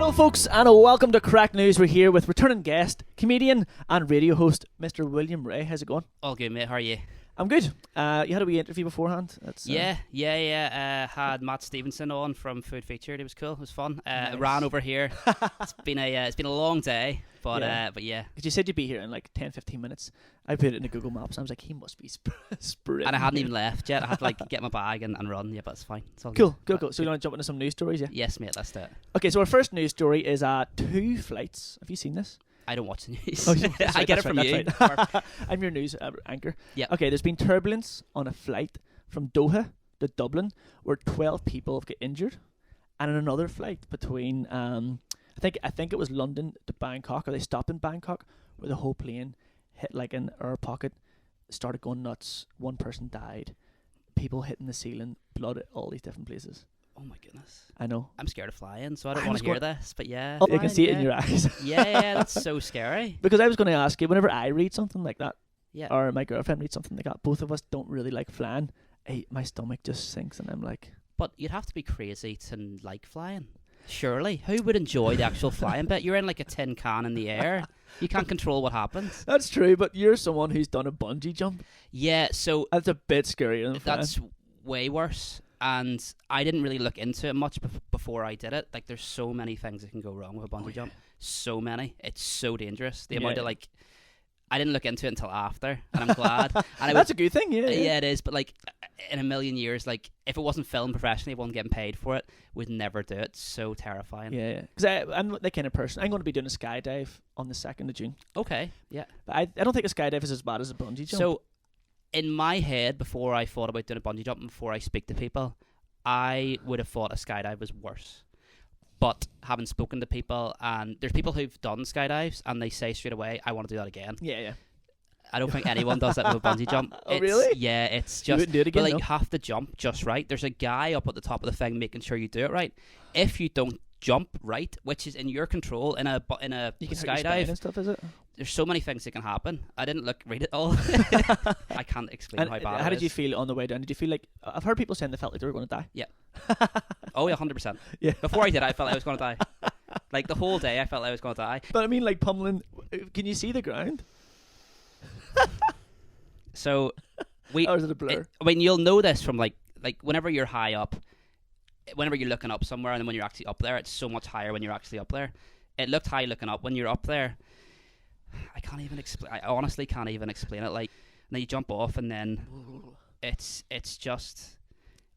Hello folks and welcome to Craic News. We're here with returning guest, comedian and radio host Mr. William Ray. How's it going? All good, mate. How are you? I'm good. You had a wee interview beforehand? Yeah. Had Matt Stevenson on from Food Featured. It was cool. It was fun. Nice. Ran over here. It's been a long day, but yeah. Because you said you'd be here in like 10-15 minutes. I put it in the Google Maps. I was like, he must be sprinting. And I hadn't even left yet. I had to like get my bag and run. Yeah, but it's fine. It's all Cool. good. So you want to jump into some news stories? Yeah. Yes, mate. Let's do it. Okay, so our first news story is 2 flights. Have you seen this? I don't watch the news. Oh, that's I right, get it that's from right, you. that's right. I'm your news anchor. Yeah. Okay, there's been turbulence on a flight from Doha to Dublin where 12 people have got injured, and in another flight between I think it was London to Bangkok, or they stopped in Bangkok, where the whole plane hit like an air pocket, started going nuts. One person died, people hitting the ceiling, blood at all these different places. Oh my goodness. I know. I'm scared of flying, so I don't want to hear this. But yeah, Oh, you can see it in your eyes. yeah, that's so scary. Because I was going to ask you, whenever I read something like that, Yeah. or my girlfriend reads something like that, both of us don't really like flying. My stomach just sinks, and I'm like, But you'd have to be crazy to like flying. Surely. Who would enjoy the actual flying bit? You're in like a tin can in the air. You can't control what happens. that's true, but you're someone who's done a bungee jump. Yeah, so That's a bit scarier than flying. that's way worse. And I didn't really look into it much before I did it. Like, there's so many things that can go wrong with a bungee jump. So many. It's so dangerous. The amount of like, I didn't look into it until after, and I'm glad. And That's a good thing, yeah. Yeah, it is. But like, in a million years, like, if it wasn't filmed professionally, if I wasn't getting paid for it, we'd never do it. It's so terrifying. Yeah. Because I'm the kind of person, I'm going to be doing a skydive on the 2nd of June. Okay. Yeah. But I don't think a skydive is as bad as a bungee jump. So, in my head, before I thought about doing a bungee jump, and before I speak to people, I would have thought a skydive was worse. But having spoken to people, and there's people who've done skydives, and they say straight away, I want to do that again. Yeah. I don't think anyone does that with a bungee jump. Oh, really? Yeah, it's You just... wouldn't do it again, But, like, no? you have to jump just right. There's a guy up at the top of the thing making sure you do it right. If you don't jump right, which is in your control, in a You can hurt your spine skydive, and stuff, is it? there's so many things that can happen. I didn't read it all. I can't explain And how bad how it did you is. feel on the way down? Did you feel like, I've heard people saying they felt like they were going to die. Yeah. Oh, yeah, 100%. Yeah. Before I did, I felt I was going to die. Like, the whole day, I felt I was going to die. But I mean, like pummeling, can you see the ground? So, we... Or is it a blur? I mean, you'll know this from, like whenever you're high up, whenever you're looking up somewhere, and then when you're actually up there, it's so much higher when you're actually up there. It looked high looking up. When you're up there, I can't even explain. I honestly can't even explain it. Like, and then you jump off, and then it's just...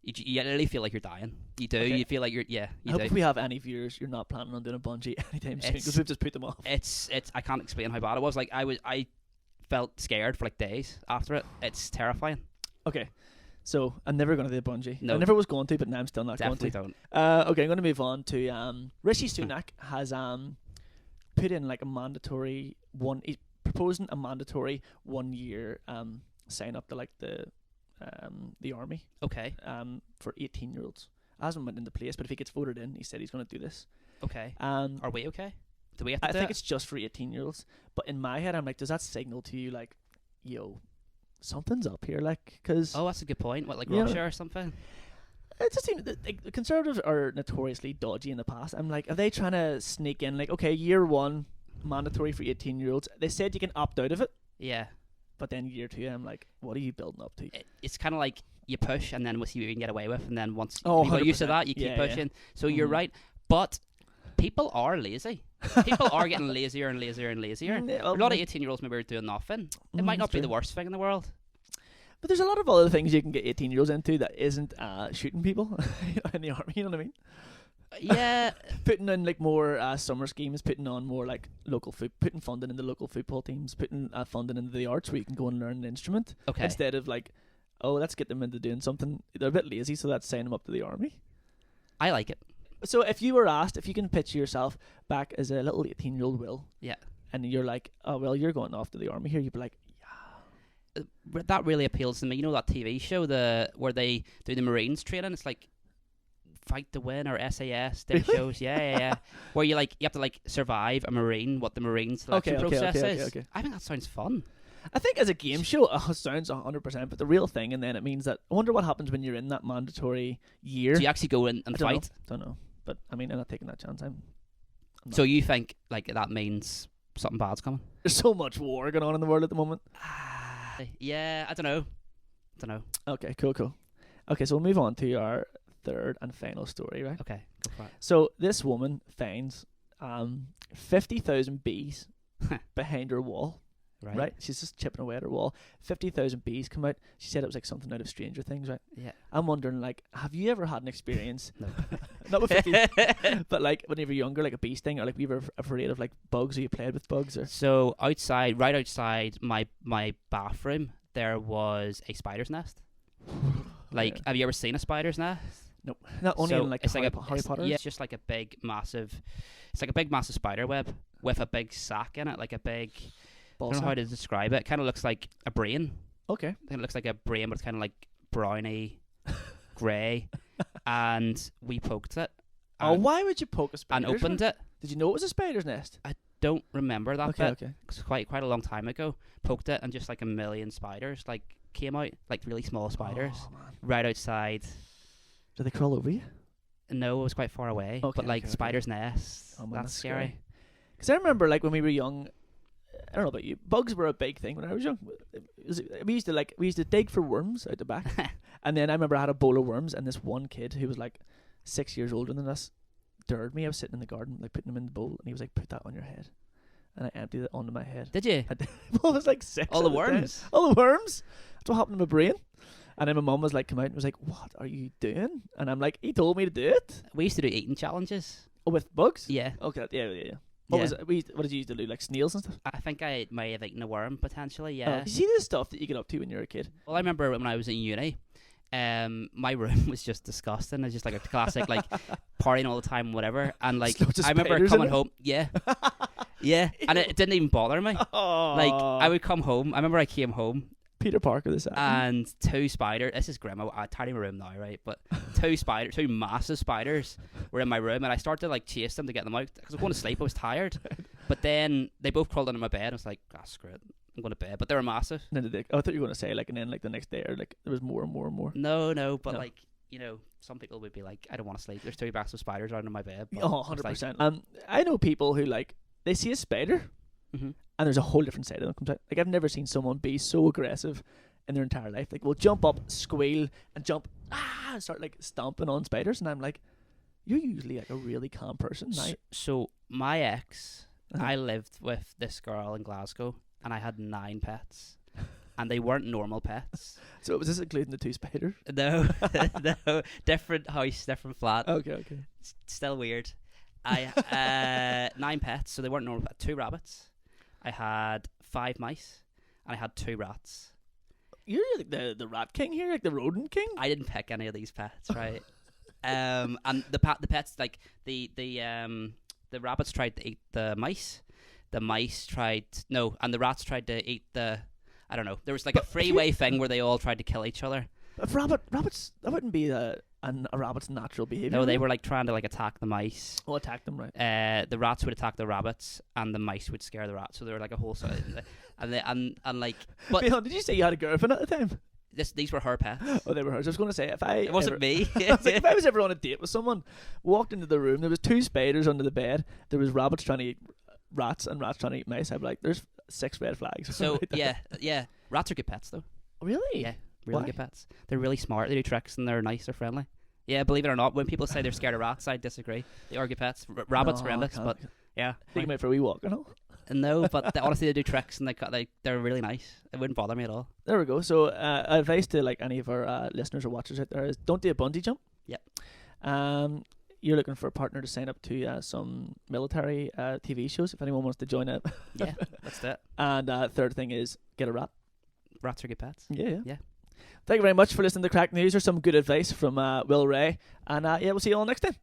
You literally feel like you're dying. You do. Okay. You feel like you're... Yeah, I you hope do. if we have any viewers, you're not planning on doing a bungee anytime soon, because we've just put them off. It's I can't explain how bad it was. Like, I felt scared for like days after it. It's terrifying. Okay, so I'm never going to do a bungee. No. I never was going to, but now I'm still not Definitely going to. don't. Okay, I'm going to move on to Rishi Sunak has put in like a mandatory he's proposing a mandatory 1 year sign up to like the army Okay. for 18-year-olds. Hasn't went into place, but if he gets voted in, he said he's going to do this. Okay. Um, Are we okay? Do we have to I do think it? it's just for 18-year-olds. But in my head, I'm like, does that signal to you like, yo, something's up here? Like, because Oh, that's a good point. What, like Yeah. Russia or something? it just seems that like, the Conservatives are notoriously dodgy in the past. I'm like, are they trying to sneak in like, okay, year 1 mandatory for 18-year-olds? They said you can opt out of it, Yeah. but then year 2, I'm like, what are you building up to? It's kind of like you push, and then we'll see what you can get away with, and then once Oh, you got used to 100%. that, you keep Yeah, yeah. pushing. So you're Mhm. right. But people are lazy. People are getting lazier and lazier and lazier. Yeah, well, A lot of 18-year-olds maybe are doing nothing. It might not that's be the true. worst thing in the world. But there's a lot of other things you can get 18-year-olds into that isn't shooting people in the army. You know what I mean? Yeah. Putting in like more summer schemes, putting on more like putting funding in the local football teams, putting funding into the arts where you can go and learn an instrument Okay. instead of like, oh, let's get them into doing something. They're a bit lazy, so let's sign them up to the army. I like it. So if you were asked, if you can picture yourself back as a little 18-year-old Will, Yeah. and you're like, oh well, you're going off to the army here, you'd be like, That really appeals to me. You know that TV show where they do the Marines training? It's like Fight to Win or SAS, them Really? shows. Yeah. Where you have to like survive a Marine, what the Marine selection process is. okay. I think that sounds fun. I think as a game show, it sounds 100%, but the real thing, and then it means that, I wonder what happens when you're in that mandatory year. Do you actually go in and I don't fight? Don't know. But I mean, I'm not taking that chance. So you think like that means something bad's coming? There's so much war going on in the world at the moment. Yeah, I don't know. Okay, cool. Okay, so we'll move on to our third and final story, right? Okay, go for it. So this woman finds 50,000 bees behind her wall. Right. She's just chipping away at her wall. 50,000 bees come out. She said it was like something out of Stranger Things, right? Yeah. I'm wondering, like, have you ever had an experience? No. Not with 50, but like when you were younger, like a bee sting, or like were you ever afraid of like bugs, or you played with bugs, or? So right outside my bathroom, there was a spider's nest. Like, have you ever seen a spider's nest? Nope. Not only So in like it's Harry like Potter. Yeah, it's just like a big massive spider web with a big sack in it, like a big. Ball I don't know sack. how to describe it. It kind of looks like a brain. Okay. It kind of looks like a brain, but it's kind of like browny, grey. And we poked it. Oh, why would you poke a spider? And opened it. Did you know it was a spider's nest? Don't remember that bit. Okay. It's quite a long time ago. Poked it, and just like a million spiders like came out, like really small spiders, right outside. Did they crawl over you? No, it was quite far away. Okay, but like okay. spider's nests. Oh, man, that's scary. Because I remember, like when we were young, I don't know about you, bugs were a big thing when I was young. We used to dig for worms out the back, and then I remember I had a bowl of worms, and this one kid who was like 6 years older than us dared me. I was sitting in the garden, like putting them in the bowl, and he was like, "Put that on your head," and I emptied it onto my head. Did you? I did. Well, it was like 6. All the worms. All the worms. That's what happened to my brain. And then my mum was like, come out and was like, "What are you doing?" And I'm like, "He told me to do it." We used to do eating challenges. Oh, with bugs? Yeah. Okay. Yeah. What was it? What did you used to do? Like snails and stuff? I think I may have eaten a worm potentially. Oh, Yeah. you see the stuff that you get up to when you're a kid? Well, I remember when I was in uni, my room was just disgusting. It was just like a classic, like partying all the time, whatever. And like Loads of I remember spiders coming in it? home, yeah, and it didn't even bother me. Like I would come home. I remember I came home Peter Parker this and 2 spiders. This is grim. I tidy my room now, right? But 2 massive spiders were in my room, and I started to like chase them to get them out because I was going to sleep. I was tired, but then they both crawled under my bed. I was like, screw it, I'm going to bed. But they were massive. And then I thought you were going to say like, and then like the next day, or like there was more and more and more. No, but No. like, you know, some people would be like, I don't want to sleep. There's 2 massive spiders under my bed. But Oh, it's like, 100%. I know people who like they see a spider, mhm. and there's a whole different side of them comes out. Like I've never seen someone be so aggressive in their entire life. Like we'll jump up, squeal, and jump, and start like stomping on spiders. And I'm like, you're usually like a really calm person. So my ex, Uh-huh. I lived with this girl in Glasgow, and I had 9 pets, and they weren't normal pets. So was this including the 2 spiders? No, no, different house, different flat. Okay. Still weird. I 9 pets, so they weren't normal. 2 rabbits. I had 5 mice, and I had 2 rats. You're like the rat king here, like the rodent king. I didn't pick any of these pets, right? And the pets, like the rabbits tried to eat the mice. The mice and the rats tried to eat the. I don't know. There was like a freeway thing where they all tried to kill each other. If rabbits, that wouldn't be a rabbit's natural behavior. No, they were like trying to like attack the mice. Oh, attack them, right? The rats would attack the rabbits, and the mice would scare the rats. So they were like a whole side, and like. But Wait, did you say you had a girlfriend at the time? these were her pets. Oh, they were hers. I was going to say It wasn't me. I was like, if I was ever on a date with someone, walked into the room, there was 2 spiders under the bed, there was rabbits trying to eat rats and rats trying to eat mice. I'd be like, there's 6 red flags. So right there. yeah, rats are good pets though. Really? Yeah, really Why? good pets. They're really smart. They do tricks and they're nice. They're friendly. Yeah, believe it or not, when people say they're scared of rats, I disagree. They are good pets. Rabbits, No, horrendous, I can't. but yeah. Take them out for a wee walk, you know? No, but honestly, they do tricks and they're really nice. It wouldn't bother me at all. There we go. So, advice to like any of our listeners or watchers out there is don't do a bungee jump. Yep. You're looking for a partner to sign up to some military TV shows if anyone wants to join it. Yeah, that's it. And third thing is get a rat. Rats are good pets. Yeah. Yeah. Thank you very much for listening to Craic News. There's some good advice from Will Ray. And yeah, we'll see you all next time.